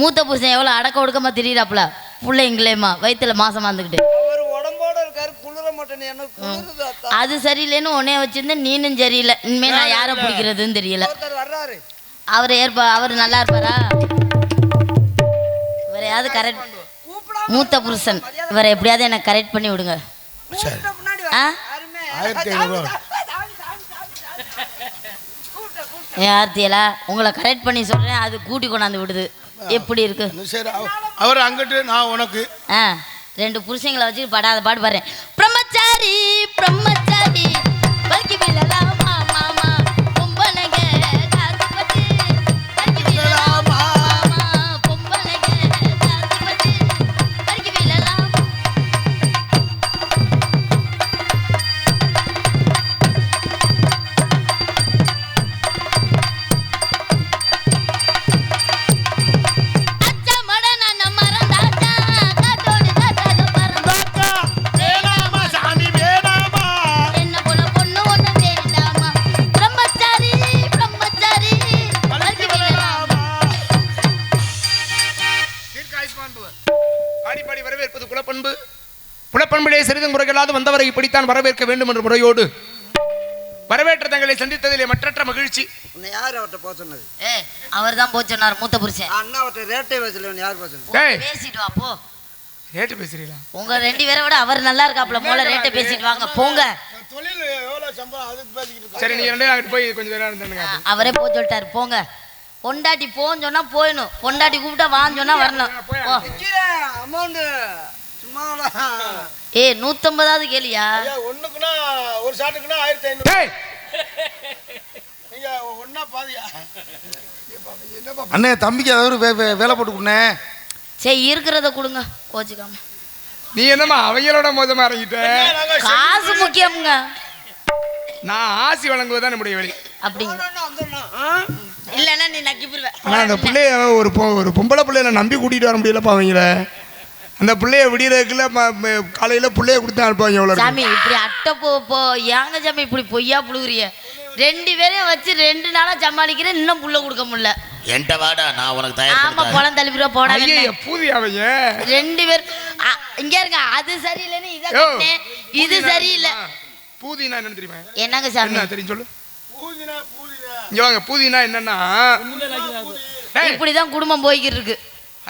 மூத்த புருஷன் எவ்வளோ அடக்க ஒடுக்கமாக திரியிறாப்புல பிள்ளைங்களேம்மா வயிற்றுல மாசமா இருந்துக்கிட்டு அவர் உடம்போட இருக்காரு. குளிர மாட்டேன்னு எனக்கு குளிருது அத்தா. அது சரியில்லைன்னு உன்னைய வச்சிருந்தேன் நீனும் சரியில்லை இனிமேல் நான் யாரை பிடிக்கிறதுன்னு தெரியல ஒருத்தர் வர்றாரு. அவர் நல்லா இருப்பாரா இவரையாவது கரெக்ட் மூத்த புருஷன் இவரை எப்படியாவது எனக்கு கரெக்ட் பண்ணி விடுங்க சரி முன்னாடி ஆ 1500 யார்த்தியலா உங்களை கரெக்ட் பண்ணி சொல்கிறேன் அது கூட்டி கொண்டாந்து விடுது எப்படி இருக்கு சரி அவர் அங்கிட்டு நான் உனக்கு ஆ 2 புருஷங்களை வச்சு படாத பாடு பாரு பிரம்மச்சாரி பிரம்மச்சாரி பல்கி விழலாமா மாமா பொம்பளைங்க காசு பத்தி பல்கி விழலாமா மாமா பொம்பளைங்க காசு பத்தி பல்கி விழலாமா அச்சா மட நான் மறந்தாச்சா காட்டோடு காட்டாக பறந்தாச்சா வேணாமா சாமி வேணாமா என்ன போல பொண்ணு ஒண்ணு வேண்டாமா பிரம்மச்சாரி பிரம்மச்சாரி பல்கி விழலாமா பாடி பாடி வரவேற்பது குலப்பண்பு. குலப்பண்பிலே சிறிதும் குறைகளாது வந்தவரை இப்படித்தான் வரவேற்க வேண்டும் என்ற முறையோடு வரவேற்ற தங்களை சந்தித்ததிலே மற்றற்ற மகிழ்ச்சி. உன்னை யார் அவர்கிட்ட போக சொன்னது? அவர் தான் போய் சொன்னார் மூத்த புருஷன் அண்ணா அவர்கிட்ட ரேட்டே வயசுல யார் போக சொன்னது? ஏய் பேசிட்டு வா போ ரேட்டு பேசுறீங்களா? உங்க 2 பேரை விட அவர் நல்லா இருக்காப்ல மோள ரேட்டை பேசிட்டு வாங்க போங்க தொழில் எவ்வளவு சம்பளம் அதுக்கு பேசிக்கிட்டு சரி நீங்க 2 பேரும் அங்கிட்டு போய் கொஞ்சம் நேரம் இருந்துங்க. அவரே போய் சொல்லிட்டாரு போங்க பொண்டாட்டி போன்னு சொன்னா போயிடணும், பொண்டாட்டி கூப்பிட்டா வான்னு சொன்னா வரணும். ஓ அமௌண்ட் சும்மா ஏ 150வது கேளியா? ஐயா ஒண்ணுக்குன்னா ஒரு ஷாட்டுக்குன்னா 1500. டேய் நீங்க ஒண்ணா பாதியா? அண்ணே தம்பிக்கு ஏதாவது ஒரு வேலை போட்டு கொடுண்ணே. சரி இருக்கிறத கொடுங்க, கோச்சிக்காம. நீ என்னம்மா அவங்களோட மோதமா இறங்கிட்ட? காசு முக்கியம்ங்க. நான் ஆசி வழங்குவதுதான் நம்முடைய வழி. அப்படிங்க இல்லைன்னா நீ நக்கி போடுவேன். ஆனால் அந்த பிள்ளைய ஒரு பொம்பளை பிள்ளைய நம்பி கூட்டிகிட்டு வர முடியலப்பா அவங்கள. அந்த பிள்ளைய விடியறதுக்குள்ள காலையில் பிள்ளைய கொடுத்து அனுப்புவாங்க எவ்வளோ. சாமி இப்படி அட்டை போ ஏங்க சாமி இப்படி பொய்யா புழுகுறிய? 2 பேரையும் வச்சு 2 நாளா சமாளிக்கிறேன், இன்னும் புள்ள கொடுக்க முடியல. என்கிட்ட வாடா, நான் உனக்கு ஆமா தயார் குளம் தள்ளிப்புற போட பூதி அவங்க 2 பேர் இங்க இருங்க. அது சரியில்லைன்னு இதை கட்டினேன், இது சரியில்லை. பூதினா என்னன்னு தெரியுமா? என்னங்க சாமி என்ன தெரியும் சொல்லு. பூதினா பூதினா இங்க வாங்க. பூதினா என்னன்னா இப்படிதான் குடும்பம் போய்கிட்டு இருக்கு.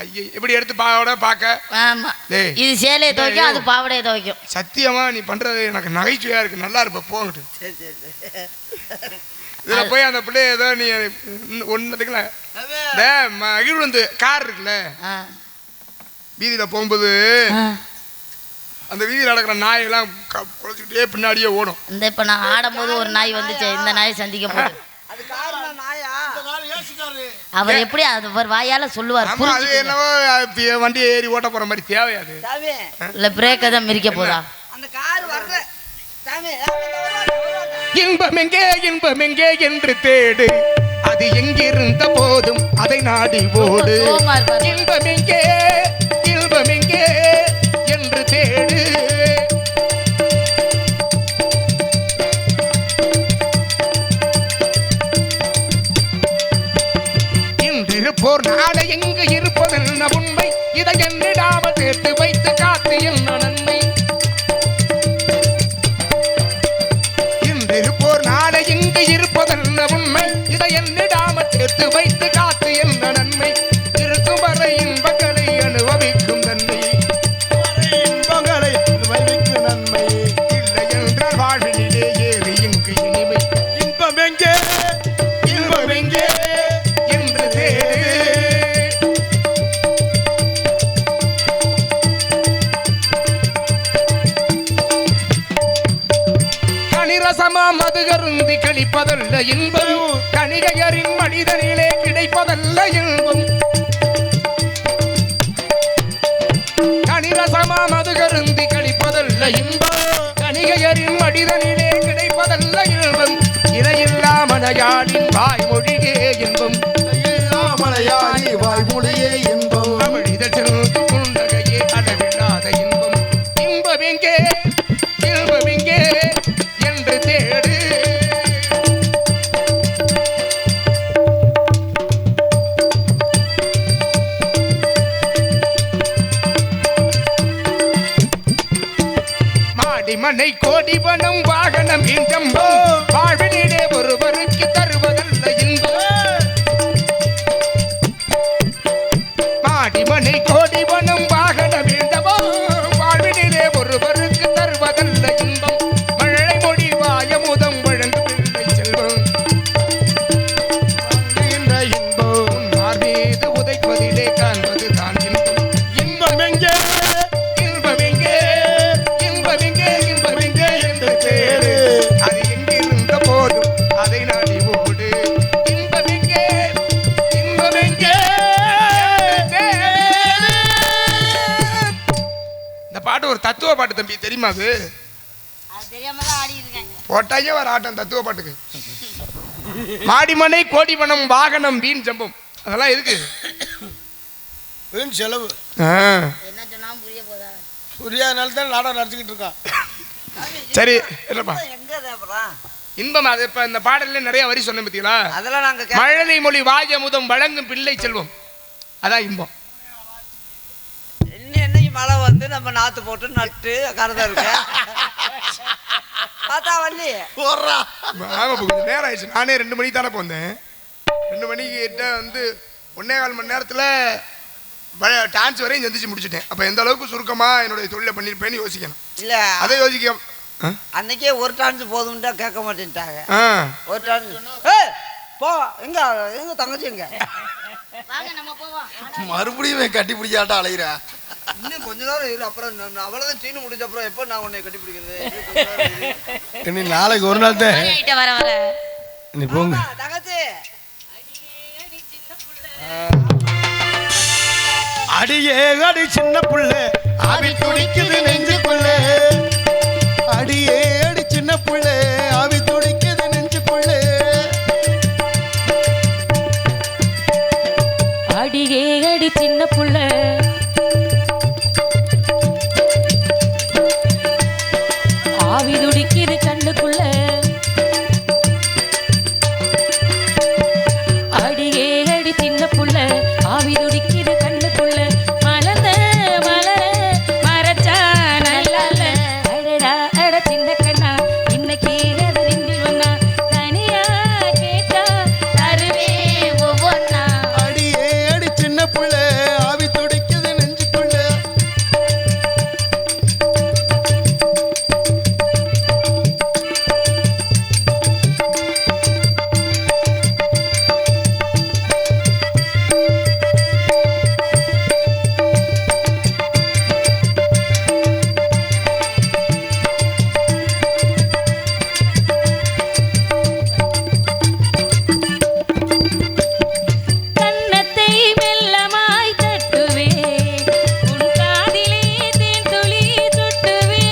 ஐயே இப்படி எடுத்து பாவோட பார்க்க. ஆமா டேய் இது சேலையை துவைக்கும், அது பாவடையை துவைக்கும். சத்தியமா நீ பண்றது எனக்கு நகைச்சுவையா இருக்கு. நல்லா இருப்ப போங்கட்டு. சரி சரி சரி. இதுல போய் அந்த பிள்ளைய ஏதோ நீ ஒன்றுல மகிழ் வந்து கார் இருக்குல்ல ஆ. வீதியில போகும்போது ஆ. அந்த வீதியில் நடக்கிற நாயெல்லாம் குறைச்சிக்கிட்டே பின்னாடியே ஓடும். இந்த இப்ப நான் ஆடும்போது ஒரு நாய் வந்துச்சு, இந்த நாயை சந்திக்க போகுது. அது காரணம் நாயா? அவர் எப்படி அவர் வாயால சொல்லுவார், ஆமா அது என்னவோ வண்டியை ஏறி ஓட்ட போற மாதிரி தேவையாது. சாமி இல்ல பிரேக்கை தான் மிரிக்க போதா? அந்த கார் வர்ற சாமி இன்பம் எங்கே என்று தேடு, அது எங்கிருந்த போதும் அதை நாடி ஓடு. சோகமா இருப்பாரு. இன்பம் எங்கே என்று தேடு. இன்றிருப்போர் நாளை எங்கு இருப்பதென்ன உண்மை, இதை என்னிடாமல் சேர்த்து வைத்து காத்து என்ன நன்மை. இன்றிருப்போர் நாளை எங்கு இருப்பதென்ன உண்மை, இதை என்னிடாமல் சேர்த்து வைத்து காத்து என்ன நன்மை. இருக்கும் வரை இன்பங்களை அனுபவிக்கும் நன்மை, இன்பங்களை அனுபவிக்கும் நன்மை. இல்லை என்றால் வாழ்வினிலே ஏறி இங்கு இனிமை. இன்பம் எங்கே என்று தேடு. கனிரசமா மதுகருந்தி கழிப்பதல்ல இன்பம், கணிகையரின் மனிதனிலே கிடைப்பதல்ல இன்பம். கனிரசமா மதுகருந்தி கழிப்பதல்ல இன்பம், கணிகையரின் மனிதனிலே கிடைப்பதல்ல இன்பம். இணையில்லா மலையாளின் வாய்மொழியே இன்பம், மலையாளி வாய்மொழியே இன்பம். தமிழிதழ் செல்லும் புன்னகையே அளவில்லாத இன்பம். இன்பம் எங்கே என்று தேடு. மாடி மனை கோடி பணம் வாகனம் இன்பம், வாழ்வினிலே ஒருவருக்கு தருவதல்ல இன்பம். மாடிமனை கோடி பணம் வாகனம் இன்பமோ, வாழ்வினிலே ஒருவருக்கு தருவதல்ல இன்பம். மழை மொழி வாயமுதம் வழங்கு பிள்ளை செல்வம், இந்த இன்பம் மார்மீது உதைப்பதிலே காண்பது தான் இன்பம். இன்பம் எங்கே என்று தேடு, அது எங்கிருந்த போதும் அதை நாடி ஓடு. இன்பம் எங்கே இந்த பாட்டு ஒரு தத்துவ பாட்டு தம்பி, தெரியுமா? அது அது தெரியாம தான் ஆடிட்டு இருக்காங்க. போட்டாங்க வர ஆட்டம் தத்துவ பாட்டுக்கு. மாடிமனை கோடி பணம் வாகனம் வீண் ஜம்பம், அதெல்லாம் எதுக்கு? வீண் செலவு. என்ன சொன்னாலும் புரிய போதா? புரியாதனால தான் நாடகம் நடத்திக்கிட்டு இருக்கான். சரி இல்லப்பா, எங்க அப்புறம் இன்பம் அது இப்ப இந்த பாடல்ல நிறைய வரி சொன்னேன் பார்த்தீங்களா? அதெல்லாம் நாங்க மழலை மொழி வாயமுதம் வழங்கும் பிள்ளை செல்வம், அதான் இன்பம். என்னைக்கு மழை வந்து நம்ம நாத்து போட்டு நட்டு கறதை இருக்க பார்த்தா வள்ளி போடுறா. ஆமா கொஞ்சம் நேரம் ஆயிடுச்சு. நானே 2 மணிக்கு தானே போந்தேன். 2 மணிக்கிட்ட வந்து 1.25 மணி நேரத்துல டான்ஸ் வரையும் சந்திச்சு முடிச்சுட்டேன். அப்ப எந்த அளவுக்கு சுருக்கமா என்னுடைய தொழிலை பண்ணிருப்பேன்னு யோசிக்கணும். இல்ல அதை யோசிக்க அன்னைக்கே ஒரு டான்ஸ் போதும்டா கேட்க மாட்டேன்ட்டாங்க. ஆ ஒரு டான்ஸ் போ எங்க எங்க தங்கச்சி எங்க வாங்க நம்ம போவோம். மறுபடியும் இவன் கட்டி பிடிச்சாட்டா அலையிறா. இன்னும் கொஞ்ச நேரம் இரு, அப்புறம் அவ்வளவுதான் சீனு முடிஞ்ச அப்புறம் எப்போ நான் உன்னை கட்டி பிடிக்கிறது? நீ நாளைக்கு ஒரு நாள் தான் ஆயிட்ட வர வர நீ போங்க. தங்கச்சி அடியே அடி சின்ன புள்ள ஆவி துடிக்குது நெஞ்சுக்குள்ள. அடியே அடி சின்ன புள்ள ஆவி துடிக்குது நெஞ்சுக்குள்ள. அடியே அடி சின்ன புள்ள ஆவி துடிக்குது கண்ணுக்குள்ள. அடியே அடி சின்ன புள்ள ஆவி துடிக்குது கண்ணுக்குள்ள. மலர்ந்த மலர மறைச்சா நல்லால. அடடா அட சின்ன கண்ணா இன்னைக்கு அது நெஞ்சில் வந்தா. தனியா கேட்டா தருவே ஒவ்வொன்னா. அடியே அடி சின்ன புள்ள ஆவி துடிக்குது நெஞ்சுக்குள்ள. கன்னத்தை மெல்லமாய் தட்டுவே உன் காதிலே தேன் துளி சுட்டுவே.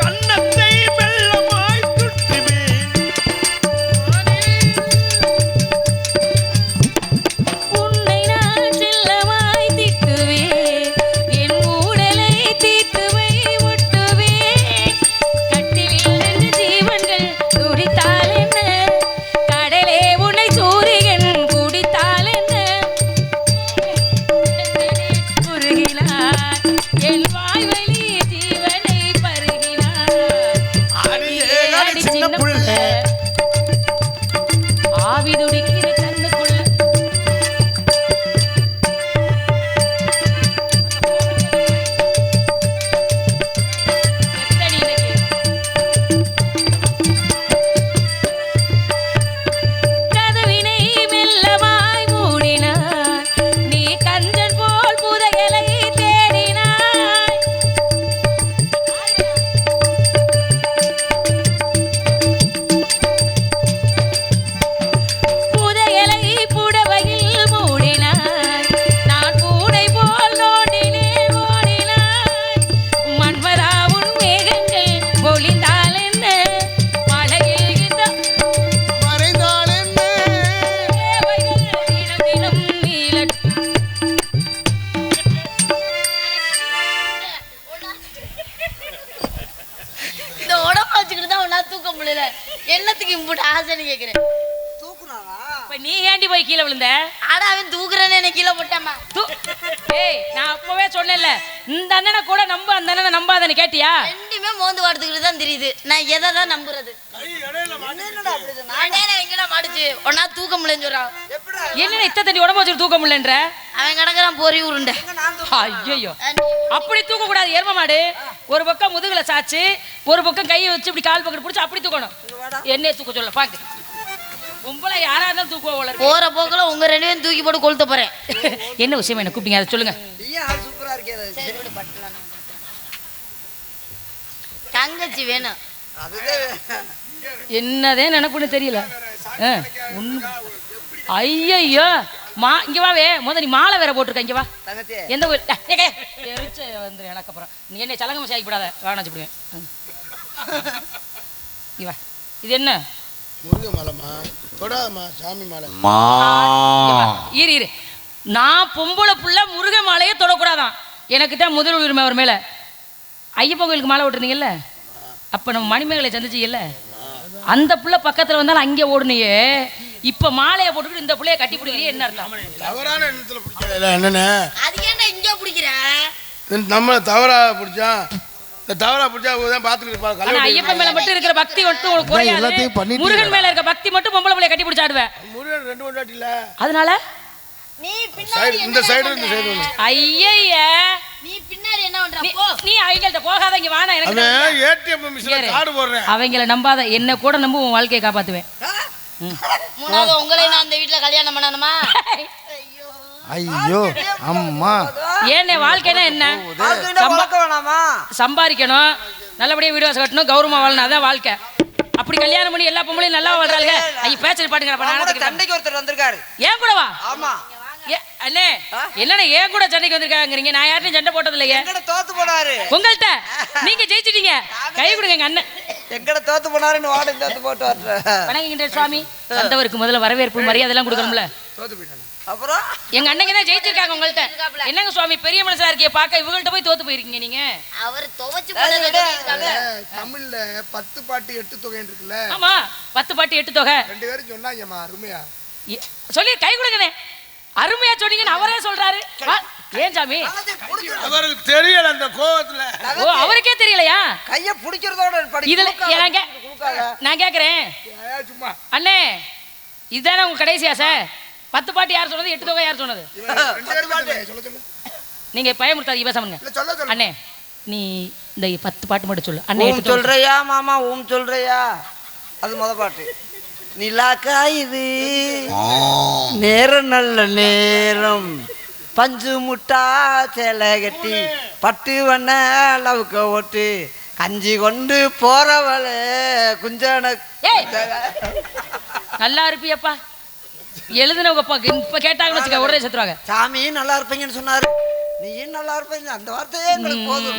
கன்னத்தை மெல்லமாய் துட்டுவேன். உன்னை நான் செல்லமாய் திட்டுவே என் ஊடலை தீட்டுவை ஒட்டுவே. கட்டிலில் ரெண்டு ஜீவன்கள் துடித்தால் என்ன? கடலே உன்னை சூரியன் குடித்தால் என்ன? குறுகினார் என் வாய்வழி ஜீவனை பருகினார். அடியே அடி சின்ன புள்ள ஆவி துடிக்கிற கண்ணுக்குள்ள. எத்தனை இன்னைக்கு? கதவினை மெல்லமாய் மூடினாய் நீ கஞ்சன் போல் புதையலை தேடினாய். புதையலை புடவையில் மூடினாய் நான் பூனை போல் நோண்டினேன் ஓடினாய். மன்மதா உன் மேகங்கள் பொழிந்தால் என்ன? மழையில் இந்த மறைந்தாள் என்ன? தேவைகள் தினம் தினம் நீளட்டும். இந்த உடம்ப வச்சுக்கிட்டு தான் உன்னால தூக்க முடியல. என்னத்துக்கு இம்புட்டு ஆசைன்னு கேக்குறேன். தூக்குனாவா? இப்ப நீ ஏண்டி போய் கீழே விழுந்த? ஆனா அவன் தூக்குறேன்னு என்ன கீழே போட்டாமா. ஏய் நான் அப்பவே சொன்னேன்ல இந்த அண்ணனை கூட நம்ப அந்த அண்ணனை நம்பாதன்னு கேட்டியா? ரெண்டுமே மோந்து வாடுத்துக்கிட்டு தான் தெரியுது. நான் எதை தான் நம்புறது? என்னடா அப்படி சொன்னா? அடேடா, எங்கடா மாடுச்சு உன்னா தூக்க முடியலன்னு சொல்றான். எப்படிடா? என்னடா இத்த தண்ணி உடம்பு வச்சுட்டு தூக்க முடியலன்ற? அவன் கிடக்குறான் பொறி உருண்டை. எங்க நான் தூக்கு- ஐயோ அப்படி தூக்க கூடாது. எரும மாடு ஒரு பக்கம் முதுகுல சாச்சு ஒரு பக்கம் கையை வச்சு இப்படி கால் பக்கத்து பிடிச்சி அப்படி தூக்கணும். என்னைய தூக்க சொல்ல பாக்கு. உங்களை யாரா இருந்தாலும் தூக்குவா போல இருக்கு. போற போக்குல உங்க ரெண்டு பேரும் தூக்கி போட்டு கொளுத்த போறேன். என்ன விஷயம் என்ன கூப்பிட்டீங்க அதை சொல்லுங்க. நீயும் ஆள் சூப்பரா இருக்கே அது. தங்கச்சி வேணும். அதுதான் என்னதே நினைப்புன்னு தெரியல. ஐயோ இங்க வாவே முத நீ மாலை வேற போட்டிருக்க. இங்க வா. தங்கச்சி எந்த ஊர் வந்து எனக்கு அப்புறம் நீ என்ன சலங்கம சாய்க்கப்படாத வேணாம் வச்சுடுவேன். இங்க வா. இது என்ன? முருக மாலைமா தொடாதம்மா சாமி மாலை. இரு இரு நான் பொம்பளை புள்ள முருக மாலையே தொடக்கூடாதான். எனக்கு தான் முதல் உரிமை அவர் மேல. ஐயப்பன் கோயிலுக்கு மாலை விட்டுருந்தீங்கல்ல அப்ப நம்ம மணிமேகலை சந்திச்சிங்கல்ல அந்த புள்ள பக்கத்துல வந்தாலும் அங்கே ஓடுனியே. இப்ப மாலையை போட்டுக்கிட்டு இந்த புள்ளைய கட்டி பிடிக்கிறீ என்ன அர்த்தம்? தவறான எண்ணத்துல பிடிக்கல என்னன்னு அது என்ன இங்க பிடிக்கிற? நம்ம தவறா பிடிச்சா இந்த தவறா பிடிச்சா தான் பாத்துக்கிட்டு ஆனா ஐயப்பன் மேல மட்டும் இருக்கிற பக்தி மட்டும் உங்களுக்கு குறையாது. எல்லாத்தையும் பண்ணிட்டு முருகன் மேல இருக்க பக்தி மட்டும் பொம்பளை புள்ளைய கட்டி பிடிச்சாடுவேன். முருகன் 2 கொண்டாட்டி இல்ல அதனால நீ சைடு இந்த சைடு இந்த சைடு ஐயய்ய நீ பின்னாடி என்ன பண்ற நீ- நீ அவங்கள்ட்ட போகாத இங்க வாடா எனக்கு அவன் ஏடிஎம் மிஷின்ல கார்டு போடுறேன். அவங்கள நம்பாத என்ன கூட நம்ப உன் வாழ்க்கையை காப்பாத்துவேன் மூணாவது உங்களை நான் அந்த வீட்டுல கல்யாணம் பண்ணணுமா ஐயோ அம்மா ஏன் வாழ்க்கைனா என்ன வளர்க்க வேணாமா? சம்பாதிக்கணும் நல்லபடியா வீடு வாசல் கட்டணும் கௌரவமா வாழணும் அதான் வாழ்க்கை அப்படி கல்யாணம் பண்ணி எல்லா பொம்பளையும் நல்லா வாழ்றாங்க ஐய பேச்சு பாட்டுங்க சண்டைக்கு ஒருத்தர் வந்திருக்காரு. ஏன் கூட வா ஆமா. அண்ணே என்னண்ணே ஏன் கூட சண்டைக்கு வந்திருக்காங்கிறீங்க நான் யார்ட்டையும் சண்டை போட்டது இல்லையே எங்கட தோத்து போனாரு. உங்கள்கிட்ட நீங்க ஜெயிச்சிட்டீங்க கை கொடுங்க எங்க அண்ணன் எங்கட தோத்து போனாருன்னு வாடகை தோத்து போட்டு வர்ற. வணங்குகின்ற சுவாமி வந்தவருக்கு முதல்ல வரவேற்பு மரியாதை எல்லாம் கொடுக்கணும்ல அப்புறம் எங்க அண்ணங்க தான் ஜெயிச்சிருக்காங்க உங்கள்ட்ட என்னங்க சுவாமி பெரிய மனுஷனா இருக்கே பாக்க இவங்கள்ட்ட போய் தோத்து போயிருக்கீங்க நீங்க அவர் துவைச்சு போடுறத தமிழ்ல 10 பாட்டு 8 தொகை இருக்குல்ல, ஆமா 10 பாட்டு 8 தொகை 2 பேரும் சொன்னாங்கம்மா அருமையா. சொல்லி கை கொடுங்கண்ணே அருமையா சொன்னீங்கன்னு அவரே சொல்றாரு ஏன் சாமி அவருக்கு தெரியல அந்த கோவத்துல. ஓ அவருக்கே தெரியலையா கைய புடிக்கிறதோட படி இதுல நான் கேக்குறேன் சும்மா அண்ணே இதுதானே உங்க கடைசி ஆசை 10 பாட்டு யார் சொன்னது 8 தொகை யார் சொன்னது 2 பேரும் சொல்ல சொல்ல நீங்க பயமுறுத்தாதீங்க பேசாமங்க இல்ல சொல்ல சொல்ல. அண்ணே நீ இந்த 10 பாட்டு மட்டும் சொல்லு அண்ணே ஊம் 8 தொகை சொல்றியா மாமா ஊம் சொல்றியா? அது முத பாட்டு. நிலாக்கா இது நேரம் நல்ல நேரம் பஞ்சு முட்டா சேலை கட்டி பட்டு வண்ண அளவுக்கு ஓட்டு கஞ்சி கொண்டு போறவளே குஞ்சன. ஏய் நல்லா இருப்பியப்பா எழுதுனவங்க இப்ப கேட்டாங்கன்னு வச்சுக்க உடனே செத்துருவாங்க. சாமி நல்லா இருப்பீங்கன்னு சொன்னாரு. நீயும் நல்லா இருப்பீங்க அந்த வார்த்தையே எங்களுக்கு போதும்.